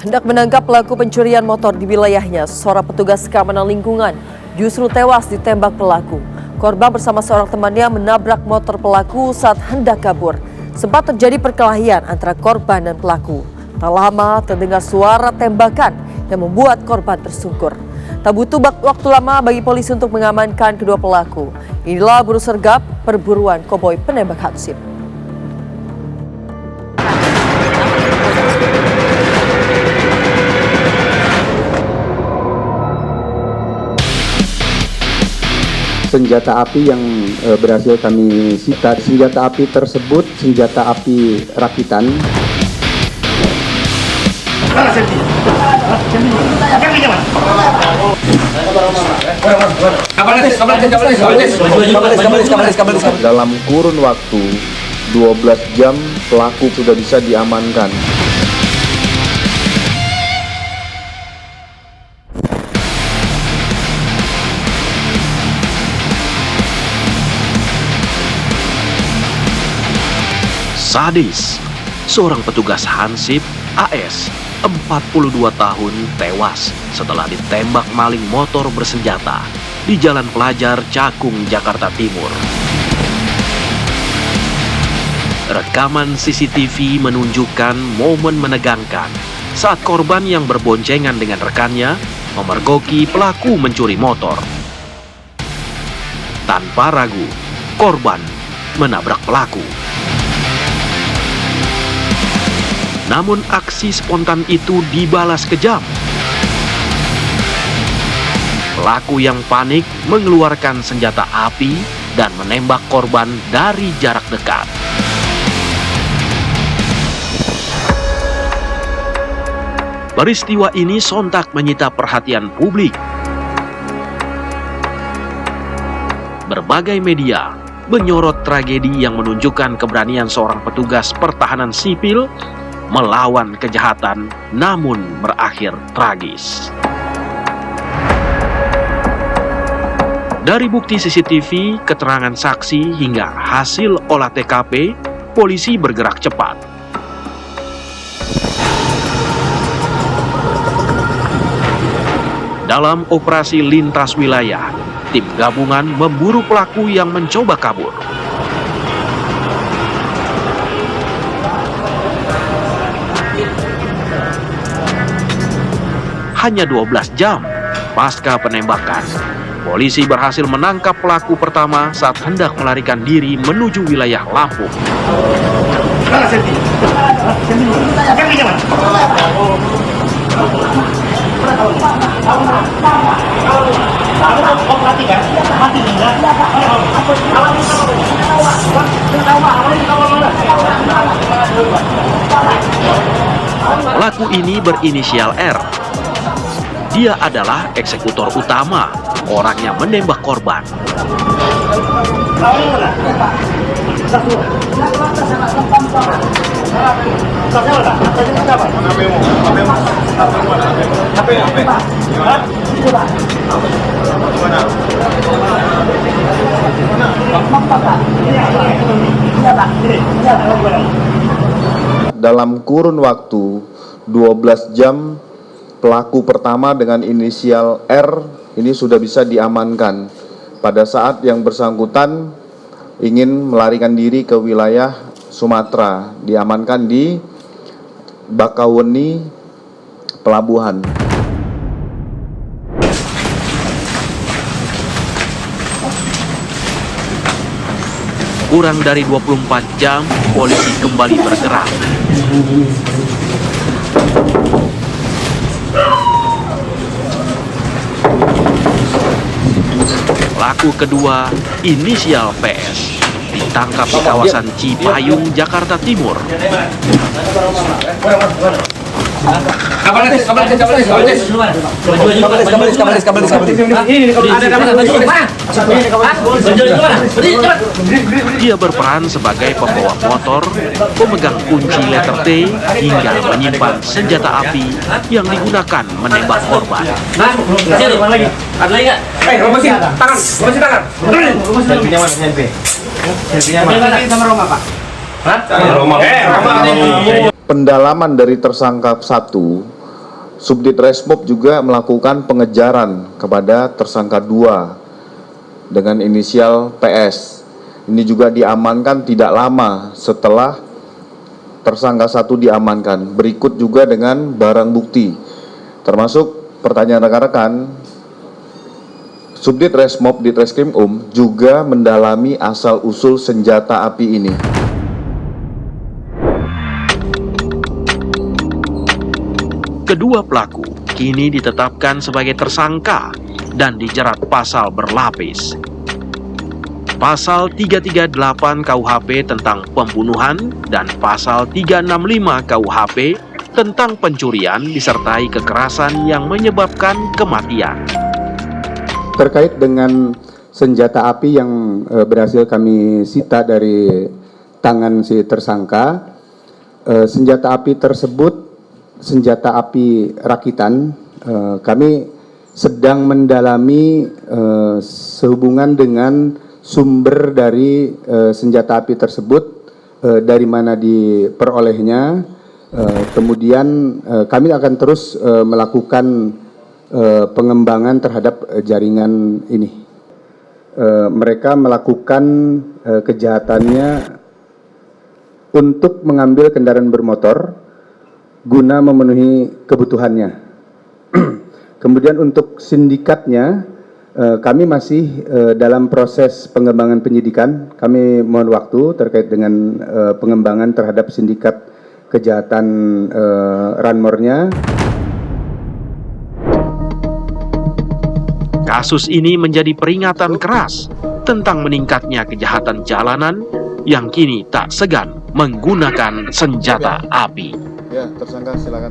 Hendak menangkap pelaku pencurian motor di wilayahnya, seorang petugas keamanan lingkungan justru tewas ditembak pelaku. Korban bersama seorang temannya menabrak motor pelaku saat hendak kabur. Sempat terjadi perkelahian antara korban dan pelaku. Tak lama terdengar suara tembakan yang membuat korban tersungkur. Tak butuh waktu lama bagi polisi untuk mengamankan kedua pelaku. Inilah buru sergap perburuan koboi penembak hansip. Senjata api yang berhasil kami sita. Senjata api tersebut senjata api rakitan. Dalam kurun waktu 12 jam pelaku sudah bisa diamankan. Sadis, seorang petugas hansip AS 42 tahun tewas setelah ditembak maling motor bersenjata di Jalan Pelajar, Cakung, Jakarta Timur. Rekaman CCTV menunjukkan momen menegangkan saat korban yang berboncengan dengan rekannya memergoki pelaku mencuri motor. Tanpa ragu, korban menabrak pelaku. Namun aksi spontan itu dibalas kejam. Pelaku yang panik mengeluarkan senjata api dan menembak korban dari jarak dekat. Peristiwa ini sontak menyita perhatian publik. Berbagai media menyorot tragedi yang menunjukkan keberanian seorang petugas pertahanan sipil melawan kejahatan namun berakhir tragis. Dari bukti CCTV, keterangan saksi hingga hasil olah TKP, polisi bergerak cepat. Dalam operasi lintas wilayah, tim gabungan memburu pelaku yang mencoba kabur. Hanya 12 jam pasca penembakan, polisi berhasil menangkap pelaku pertama saat hendak melarikan diri menuju wilayah Lampung. Pelaku ini berinisial R. Dia adalah eksekutor utama, orang yang menembak korban. Dalam kurun waktu 12 jam, pelaku pertama dengan inisial R ini sudah bisa diamankan pada saat yang bersangkutan ingin melarikan diri ke wilayah Sumatera, diamankan di Bakauheni Pelabuhan. Kurang dari 24 jam, polisi kembali bergerak. Pelaku kedua, inisial PS, ditangkap di kawasan Cipayung, Jakarta Timur. Dia berperan sebagai pembawa motor, pemegang kunci letter T, hingga menyimpan senjata api yang digunakan menembak korban. Pendalaman dari tersangka 1 Subdit Resmob juga melakukan pengejaran kepada tersangka 2 dengan inisial PS. Ini juga diamankan tidak lama setelah tersangka 1 diamankan. Berikut juga dengan barang bukti, termasuk pertanyaan rekan-rekan. Subdit Resmob Ditreskrim juga mendalami asal-usul senjata api ini. Kedua pelaku kini ditetapkan sebagai tersangka dan dijerat pasal berlapis. Pasal 338 KUHP tentang pembunuhan dan pasal 365 KUHP tentang pencurian disertai kekerasan yang menyebabkan kematian. Terkait dengan senjata api yang berhasil kami sita dari tangan si tersangka, senjata api tersebut senjata api rakitan. Kami sedang mendalami sehubungan dengan sumber dari senjata api tersebut, dari mana diperolehnya. Kemudian kami akan terus melakukan pengembangan terhadap jaringan ini. Mereka melakukan kejahatannya untuk mengambil kendaraan bermotor guna memenuhi kebutuhannya. Kemudian untuk sindikatnya, kami masih dalam proses pengembangan penyidikan. Kami mohon waktu terkait dengan pengembangan terhadap sindikat kejahatan Ranmornya. Kasus ini menjadi peringatan keras tentang meningkatnya kejahatan jalanan yang kini tak segan menggunakan senjata api. Ya, tersangka silakan.